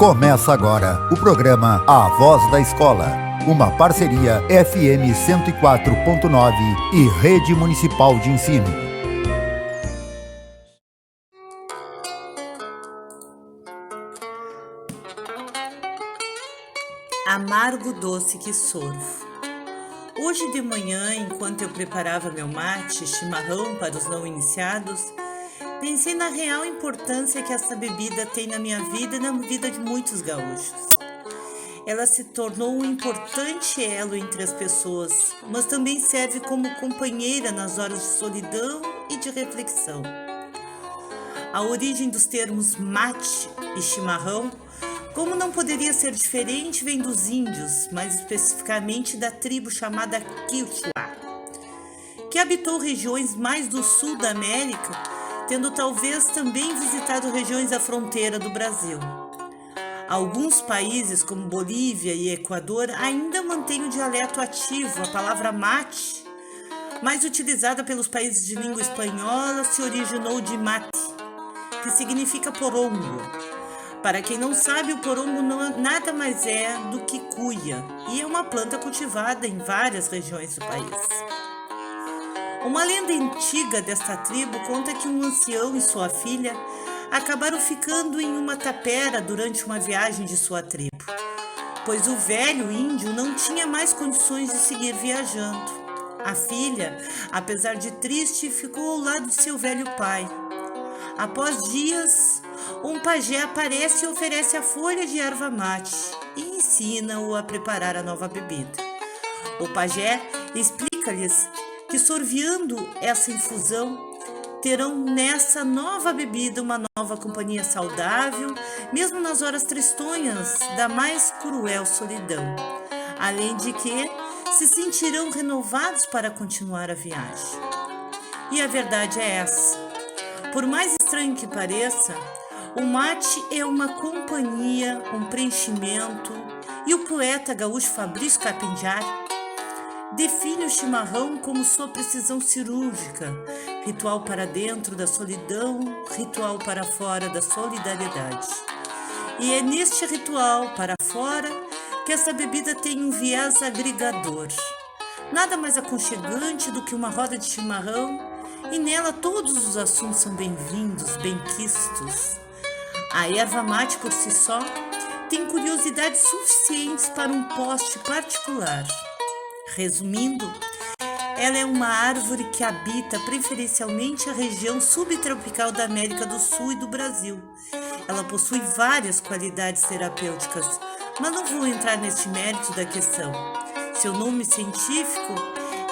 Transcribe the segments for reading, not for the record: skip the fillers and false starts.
Começa agora o programa A Voz da Escola, uma parceria FM 104.9 e Rede Municipal de Ensino. Amargo doce que sorvo. Hoje de manhã, enquanto eu preparava meu mate, chimarrão para os não iniciados, pensei na real importância que essa bebida tem na minha vida e na vida de muitos gaúchos. Ela se tornou um importante elo entre as pessoas, mas também serve como companheira nas horas de solidão e de reflexão. A origem dos termos mate e chimarrão, como não poderia ser diferente, vem dos índios, mais especificamente da tribo chamada Quechua, que habitou regiões mais do sul da América, tendo talvez também visitado regiões da fronteira do Brasil. Alguns países, como Bolívia e Equador, ainda mantêm o dialeto ativo, a palavra mate, mais utilizada pelos países de língua espanhola, se originou de mate, que significa porongo. Para quem não sabe, o porongo nada mais é do que cuia, e é uma planta cultivada em várias regiões do país. Uma lenda antiga desta tribo conta que um ancião e sua filha acabaram ficando em uma tapera durante uma viagem de sua tribo, pois o velho índio não tinha mais condições de seguir viajando. A filha, apesar de triste, ficou ao lado de seu velho pai. Após dias, um pajé aparece e oferece a folha de erva mate e ensina-o a preparar a nova bebida. O pajé explica-lhes que, sorveando essa infusão, terão nessa nova bebida uma nova companhia saudável, mesmo nas horas tristonhas da mais cruel solidão, além de que se sentirão renovados para continuar a viagem. E a verdade é essa. Por mais estranho que pareça, o mate é uma companhia, um preenchimento, e o poeta gaúcho Fabrício Carpinjar define o chimarrão como sua precisão cirúrgica, ritual para dentro da solidão, ritual para fora da solidariedade. E é neste ritual para fora que essa bebida tem um viés agregador. Nada mais aconchegante do que uma roda de chimarrão, e nela todos os assuntos são bem-vindos, bem-quistos. A erva mate por si só tem curiosidades suficientes para um poste particular. Resumindo, ela é uma árvore que habita preferencialmente a região subtropical da América do Sul e do Brasil. Ela possui várias qualidades terapêuticas, mas não vou entrar neste mérito da questão. Seu nome científico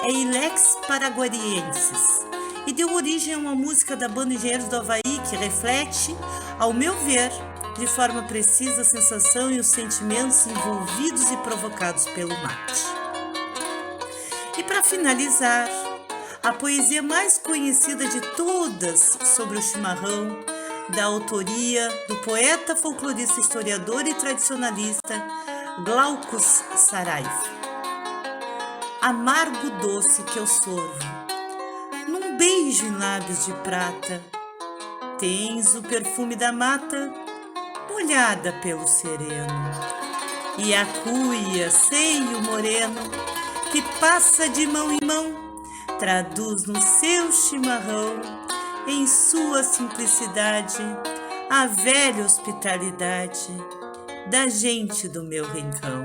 é Ilex paraguariensis e deu origem a uma música da banda Engenheiros do Havaí que reflete, ao meu ver, de forma precisa a sensação e os sentimentos envolvidos e provocados pelo mate. E para finalizar, a poesia mais conhecida de todas sobre o chimarrão, da autoria do poeta, folclorista, historiador e tradicionalista Glaucus Saraiva. Amargo doce que eu sorvo, num beijo em lábios de prata, tens o perfume da mata molhada pelo sereno, e a cuia, seio moreno, que passa de mão em mão, traduz no seu chimarrão, em sua simplicidade, a velha hospitalidade da gente do meu rincão.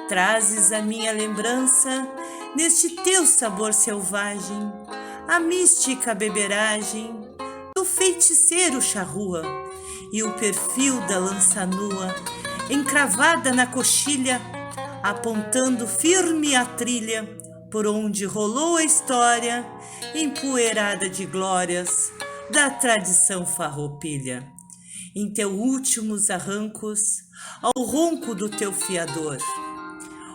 Trazes a minha lembrança neste teu sabor selvagem, a mística beberagem do feiticeiro charrua e o perfil da lança nua, encravada na coxilha, apontando firme a trilha por onde rolou a história, empoeirada de glórias da tradição farroupilha. Em teus últimos arrancos, ao ronco do teu fiador,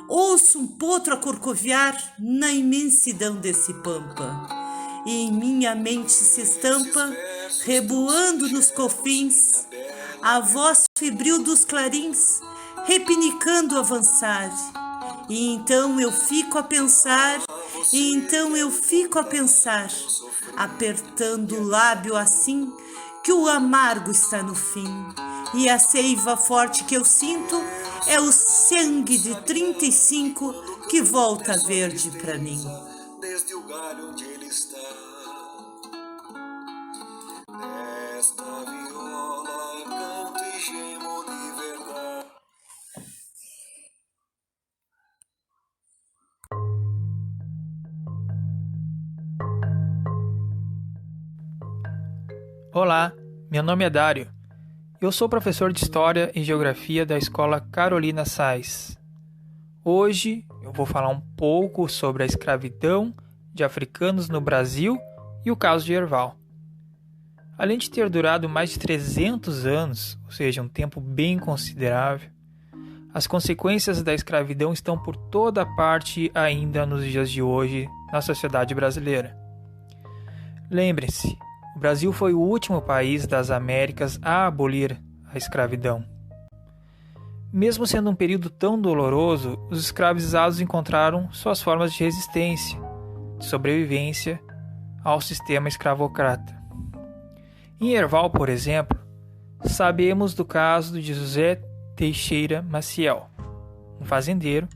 ouço um potro a corcoviar na imensidão desse pampa, e em minha mente se estampa, reboando nos cofins, a voz febril dos clarins, repinicando avançar. E então eu fico a pensar, apertando o lábio assim, que o amargo está no fim, E a seiva forte que eu sinto é o sangue de 35 que volta verde pra mim. Desde o galho onde ele está, nesta viola canto e gemo de verdade. Olá, meu nome é Dário. Eu sou professor de História e Geografia da Escola Carolina Sais. Hoje eu vou falar um pouco sobre a escravidão de africanos no Brasil e o caso de Herval. Além de ter durado mais de 300 anos, ou seja, um tempo bem considerável, as consequências da escravidão estão por toda parte ainda nos dias de hoje na sociedade brasileira. Lembrem-se, o Brasil foi o último país das Américas a abolir a escravidão. Mesmo sendo um período tão doloroso, os escravizados encontraram suas formas de resistência, de sobrevivência ao sistema escravocrata. Em Herval, por exemplo, sabemos do caso de José Teixeira Maciel, um fazendeiro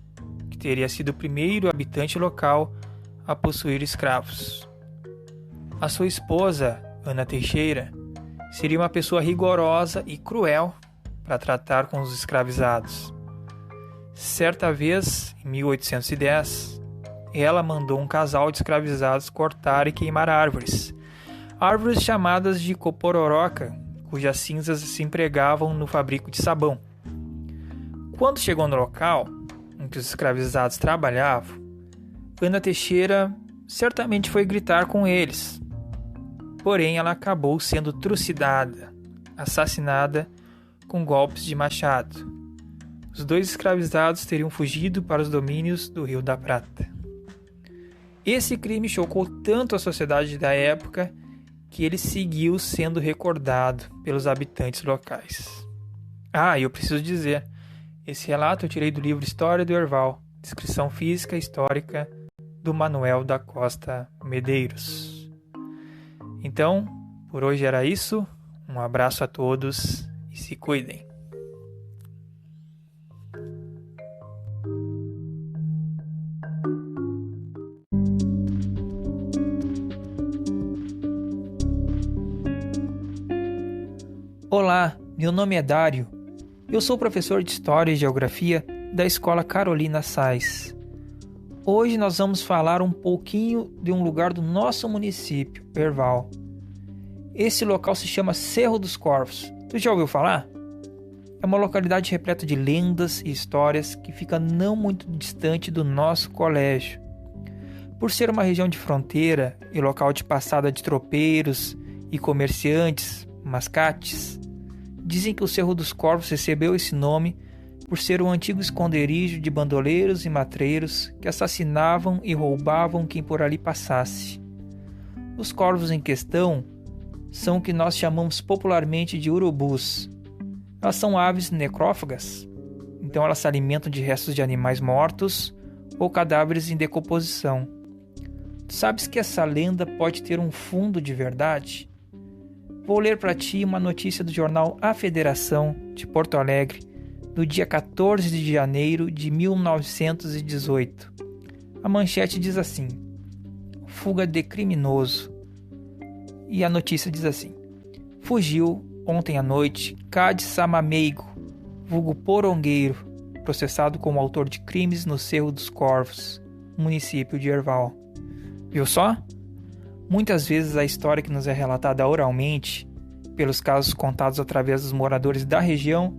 que teria sido o primeiro habitante local a possuir escravos. A sua esposa, Ana Teixeira, seria uma pessoa rigorosa e cruel para tratar com os escravizados. Certa vez, em 1810, ela mandou um casal de escravizados cortar e queimar árvores chamadas de copororoca, cujas cinzas se empregavam no fabrico de sabão. Quando chegou no local em que os escravizados trabalhavam, Ana Teixeira certamente foi gritar com eles. Porém, ela acabou sendo trucidada, assassinada com golpes de machado. Os dois escravizados teriam fugido para os domínios do Rio da Prata. Esse crime chocou tanto a sociedade da época que ele seguiu sendo recordado pelos habitantes locais. E eu preciso dizer, esse relato eu tirei do livro História do Herval, Descrição Física e Histórica do Manuel da Costa Medeiros. Então, por hoje era isso. Um abraço a todos e se cuidem. Olá, meu nome é Dário. Eu sou professor de História e Geografia da Escola Carolina Sais. Hoje nós vamos falar um pouquinho de um lugar do nosso município, Herval. Esse local se chama Cerro dos Corvos. Tu já ouviu falar? É uma localidade repleta de lendas e histórias que fica não muito distante do nosso colégio. Por ser uma região de fronteira e local de passada de tropeiros e comerciantes, mascates, dizem que o Cerro dos Corvos recebeu esse nome por ser um antigo esconderijo de bandoleiros e matreiros que assassinavam e roubavam quem por ali passasse. Os corvos em questão são o que nós chamamos popularmente de urubus. Elas são aves necrófagas, então elas se alimentam de restos de animais mortos ou cadáveres em decomposição. Tu sabes que essa lenda pode ter um fundo de verdade? Vou ler para ti uma notícia do jornal A Federação de Porto Alegre, do dia 14 de janeiro de 1918. A manchete diz assim: fuga de criminoso. E a notícia diz assim: fugiu ontem à noite Cade Samameigo, vulgo Porongueiro, processado como autor de crimes no Cerro dos Corvos, município de Herval. Viu só? Muitas vezes a história que nos é relatada oralmente, pelos casos contados através dos moradores da região,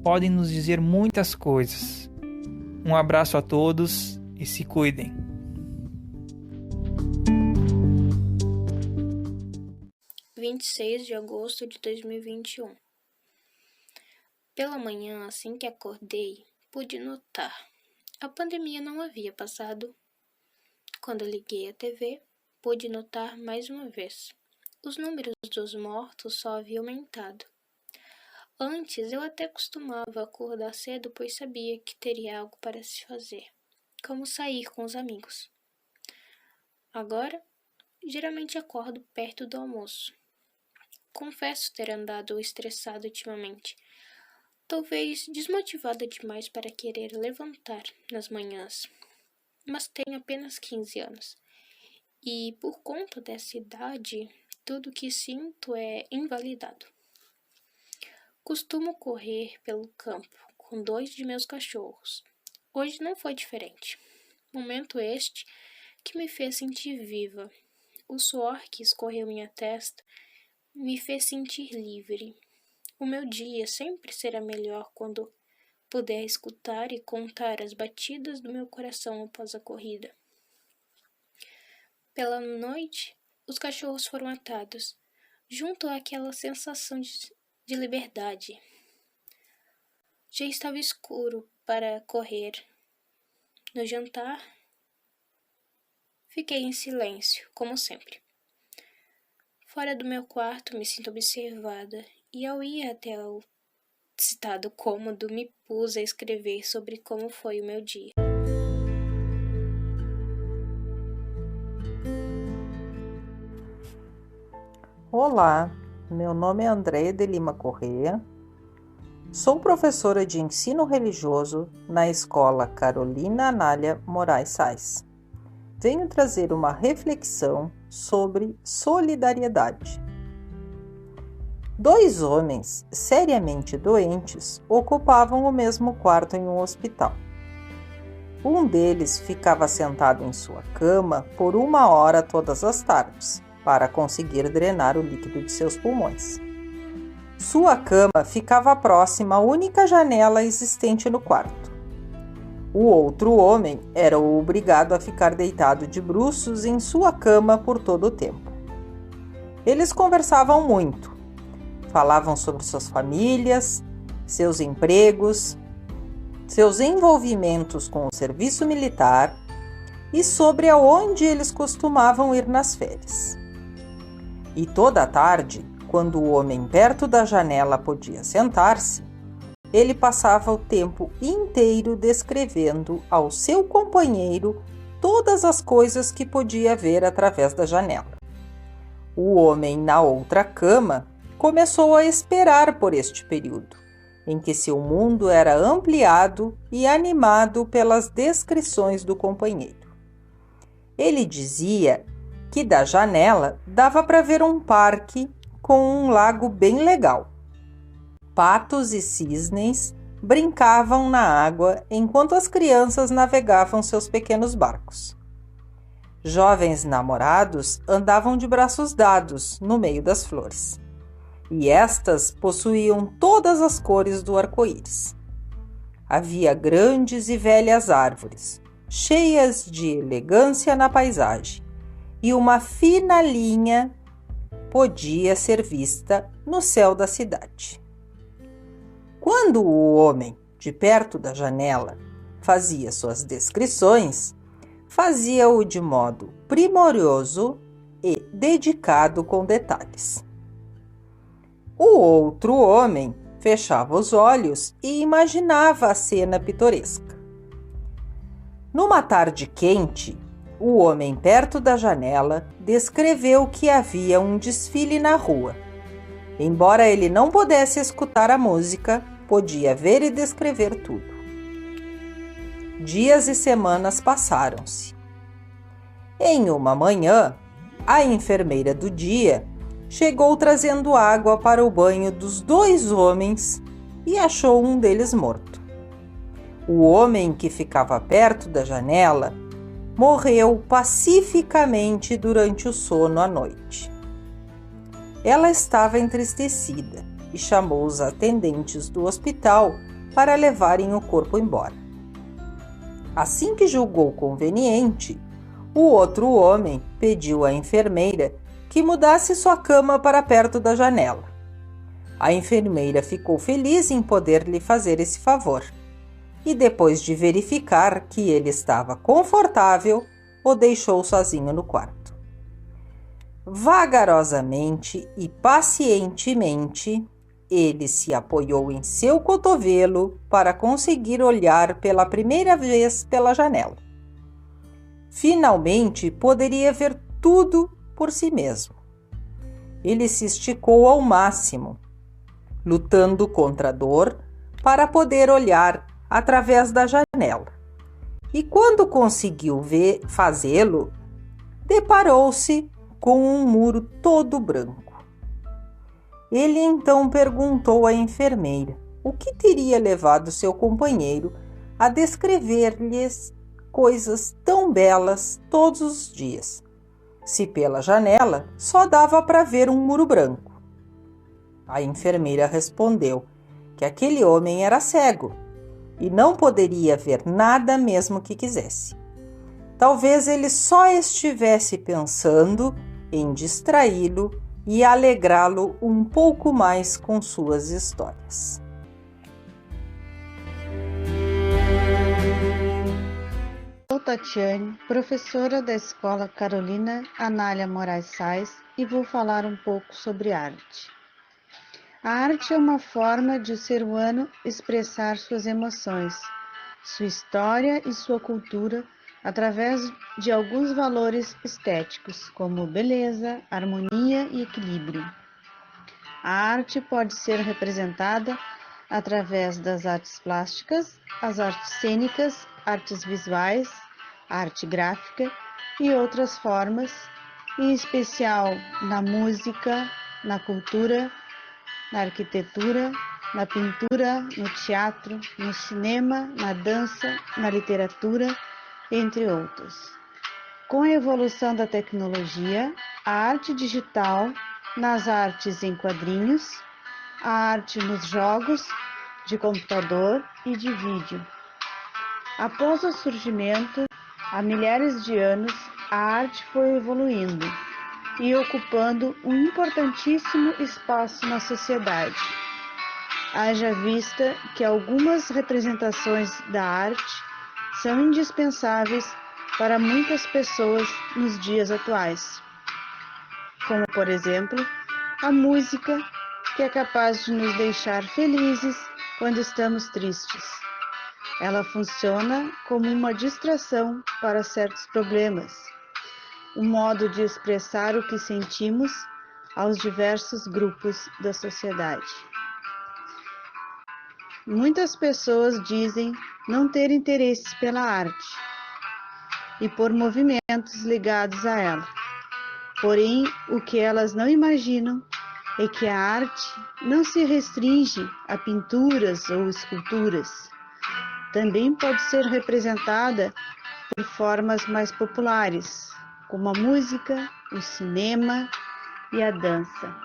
podem nos dizer muitas coisas. Um abraço a todos e se cuidem. (26 de agosto de 2021) Pela manhã, assim que acordei, pude notar. A pandemia não havia passado. Quando liguei a TV, pude notar mais uma vez. Os números dos mortos só haviam aumentado. Antes, eu até costumava acordar cedo, pois sabia que teria algo para se fazer, como sair com os amigos. Agora, geralmente acordo perto do almoço. Confesso ter andado estressado ultimamente, talvez desmotivada demais para querer levantar nas manhãs, mas tenho apenas 15 anos. E por conta dessa idade, tudo que sinto é invalidado. Costumo correr pelo campo com 2 de meus cachorros. Hoje não foi diferente. Momento este que me fez sentir viva. O suor que escorreu minha testa me fez sentir livre. O meu dia sempre será melhor quando puder escutar e contar as batidas do meu coração após a corrida. Pela noite, os cachorros foram atados, junto àquela sensação de liberdade. Já estava escuro para correr. No jantar, fiquei em silêncio, como sempre. Fora do meu quarto, me sinto observada e ao ir até o citado cômodo, me pus a escrever sobre como foi o meu dia. Olá, meu nome é Andréia de Lima Corrêa, sou professora de ensino religioso na Escola Carolina Anália Moraes Sais. Venho trazer uma reflexão sobre solidariedade. 2 homens seriamente doentes ocupavam o mesmo quarto em um hospital. Um deles ficava sentado em sua cama por 1 hora todas as tardes, para conseguir drenar o líquido de seus pulmões. Sua cama ficava próxima à única janela existente no quarto. O outro homem era obrigado a ficar deitado de bruços em sua cama por todo o tempo. Eles conversavam muito. Falavam sobre suas famílias, seus empregos, seus envolvimentos com o serviço militar e sobre aonde eles costumavam ir nas férias. E toda a tarde, quando o homem perto da janela podia sentar-se, ele passava o tempo inteiro descrevendo ao seu companheiro todas as coisas que podia ver através da janela. O homem na outra cama começou a esperar por este período, em que seu mundo era ampliado e animado pelas descrições do companheiro. Ele dizia que da janela dava para ver um parque com um lago bem legal. Patos e cisnes brincavam na água enquanto as crianças navegavam seus pequenos barcos. Jovens namorados andavam de braços dados no meio das flores, e estas possuíam todas as cores do arco-íris. Havia grandes e velhas árvores, cheias de elegância na paisagem, e uma fina linha podia ser vista no céu da cidade. Quando o homem, de perto da janela, fazia suas descrições, fazia-o de modo primoroso e dedicado com detalhes. O outro homem fechava os olhos e imaginava a cena pitoresca. Numa tarde quente, o homem perto da janela descreveu que havia um desfile na rua. Embora ele não pudesse escutar a música, podia ver e descrever tudo. Dias e semanas passaram-se. Em uma manhã, a enfermeira do dia chegou trazendo água para o banho dos 2 homens e achou um deles morto. O homem que ficava perto da janela morreu pacificamente durante o sono à noite. Ela estava entristecida e chamou os atendentes do hospital para levarem o corpo embora. Assim que julgou conveniente, o outro homem pediu à enfermeira que mudasse sua cama para perto da janela. A enfermeira ficou feliz em poder lhe fazer esse favor. E depois de verificar que ele estava confortável, o deixou sozinho no quarto. Vagarosamente e pacientemente, ele se apoiou em seu cotovelo para conseguir olhar pela primeira vez pela janela. Finalmente, poderia ver tudo por si mesmo. Ele se esticou ao máximo, lutando contra a dor, para poder olhar através da janela. E quando conseguiu fazê-lo, deparou-se com um muro todo branco. Ele então perguntou à enfermeira o que teria levado seu companheiro a descrever-lhes coisas tão belas todos os dias, se pela janela só dava para ver um muro branco. A enfermeira respondeu que aquele homem era cego e não poderia ver nada mesmo que quisesse. Talvez ele só estivesse pensando em distraí-lo e alegrá-lo um pouco mais com suas histórias. Sou Tatiane, professora da Escola Carolina Anália Moraes Sais, e vou falar um pouco sobre arte. A arte é uma forma de o ser humano expressar suas emoções, sua história e sua cultura através de alguns valores estéticos, como beleza, harmonia e equilíbrio. A arte pode ser representada através das artes plásticas, as artes cênicas, artes visuais, arte gráfica e outras formas, em especial na música, na cultura, na arquitetura, na pintura, no teatro, no cinema, na dança, na literatura, entre outros. Com a evolução da tecnologia, a arte digital, nas artes em quadrinhos, a arte nos jogos de computador e de vídeo. Após o surgimento, há milhares de anos, a arte foi evoluindo e ocupando um importantíssimo espaço na sociedade. Haja vista que algumas representações da arte são indispensáveis para muitas pessoas nos dias atuais, como, por exemplo, a música, que é capaz de nos deixar felizes quando estamos tristes. Ela funciona como uma distração para certos problemas, um modo de expressar o que sentimos aos diversos grupos da sociedade. Muitas pessoas dizem não ter interesse pela arte e por movimentos ligados a ela. Porém, o que elas não imaginam é que a arte não se restringe a pinturas ou esculturas. Também pode ser representada por formas mais populares, como a música, o cinema e a dança.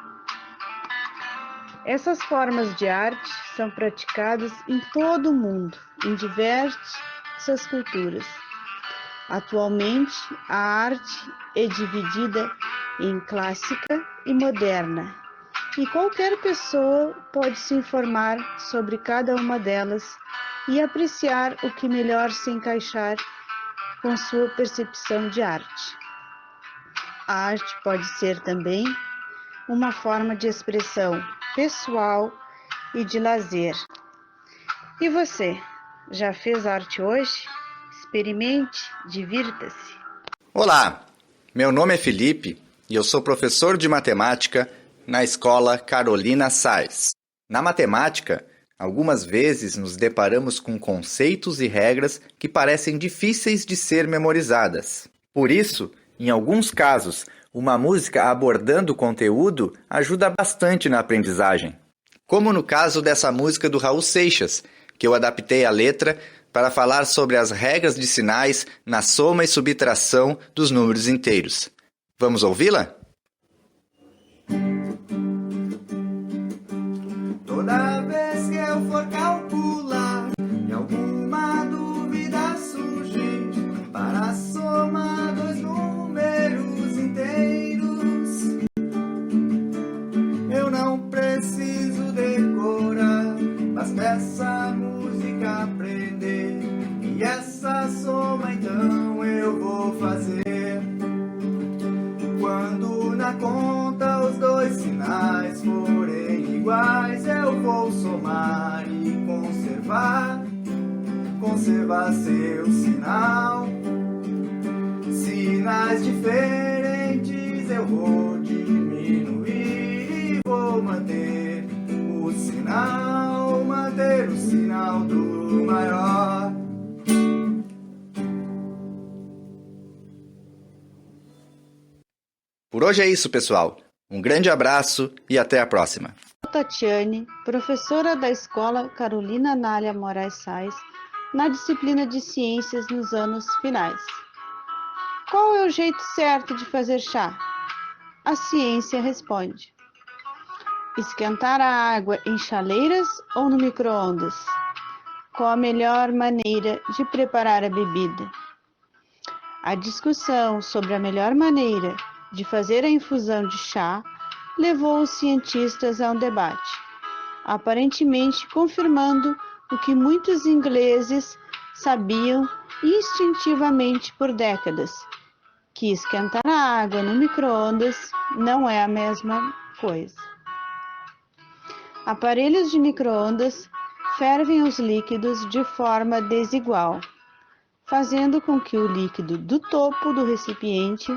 Essas formas de arte são praticadas em todo o mundo, em diversas culturas. Atualmente, a arte é dividida em clássica e moderna, e qualquer pessoa pode se informar sobre cada uma delas e apreciar o que melhor se encaixar com sua percepção de arte. A arte pode ser também uma forma de expressão pessoal e de lazer. E você, já fez arte hoje? Experimente, divirta-se. Olá, meu nome é Felipe e eu sou professor de matemática na Escola Carolina Sais. Na matemática, algumas vezes nos deparamos com conceitos e regras que parecem difíceis de ser memorizadas. Por isso, em alguns casos, uma música abordando o conteúdo ajuda bastante na aprendizagem. Como no caso dessa música do Raul Seixas, que eu adaptei a letra para falar sobre as regras de sinais na soma e subtração dos números inteiros. Vamos ouvi-la? Toda vez que eu for calcular e alguma dúvida surgir para somar dois números inteiros, eu não preciso decorar, basta essa música aprender, e essa soma então eu vou fazer. Quando na conta os dois sinais forem iguais, eu vou somar e conservar seu sinal. Sinais diferentes eu vou diminuir e vou manter o sinal, manter ter o sinal do maior. Por hoje é isso, pessoal. Um grande abraço e até a próxima. Tatiane, professora da Escola Carolina Anália Moraes Sais, na disciplina de Ciências nos anos finais. Qual é o jeito certo de fazer chá? A ciência responde: esquentar a água em chaleiras ou no micro-ondas? Qual a melhor maneira de preparar a bebida? A discussão sobre a melhor maneira de fazer a infusão de chá levou os cientistas a um debate, aparentemente confirmando o que muitos ingleses sabiam instintivamente por décadas, que esquentar a água no micro-ondas não é a mesma coisa. Aparelhos de micro-ondas fervem os líquidos de forma desigual, fazendo com que o líquido do topo do recipiente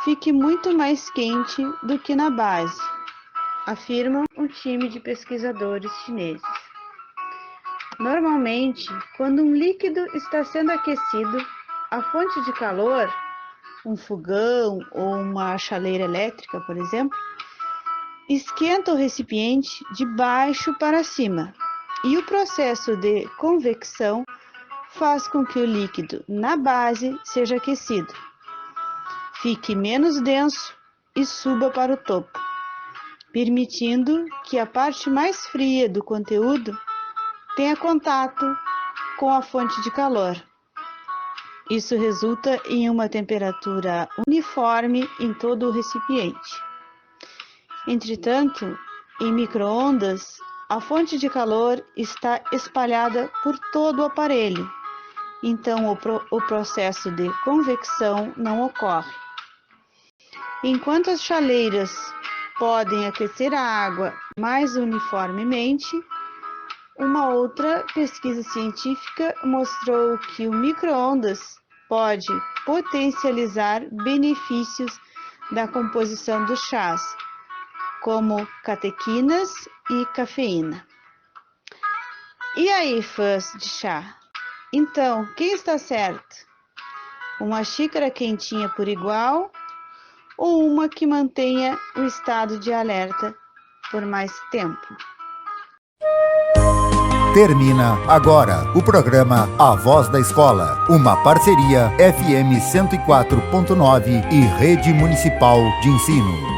fique muito mais quente do que na base, afirma um time de pesquisadores chineses. Normalmente, quando um líquido está sendo aquecido, a fonte de calor, um fogão ou uma chaleira elétrica, por exemplo, esquenta o recipiente de baixo para cima, e o processo de convecção faz com que o líquido na base seja aquecido, fique menos denso e suba para o topo, permitindo que a parte mais fria do conteúdo tenha contato com a fonte de calor. Isso resulta em uma temperatura uniforme em todo o recipiente. Entretanto, em micro-ondas, a fonte de calor está espalhada por todo o aparelho, então o processo de convecção não ocorre. Enquanto as chaleiras podem aquecer a água mais uniformemente, uma outra pesquisa científica mostrou que o micro-ondas pode potencializar benefícios da composição dos chás, como catequinas e cafeína. E aí, fãs de chá? Então, quem está certo? Uma xícara quentinha por igual ou uma que mantenha o estado de alerta por mais tempo? Termina agora o programa A Voz da Escola, uma parceria FM 104.9 e Rede Municipal de Ensino.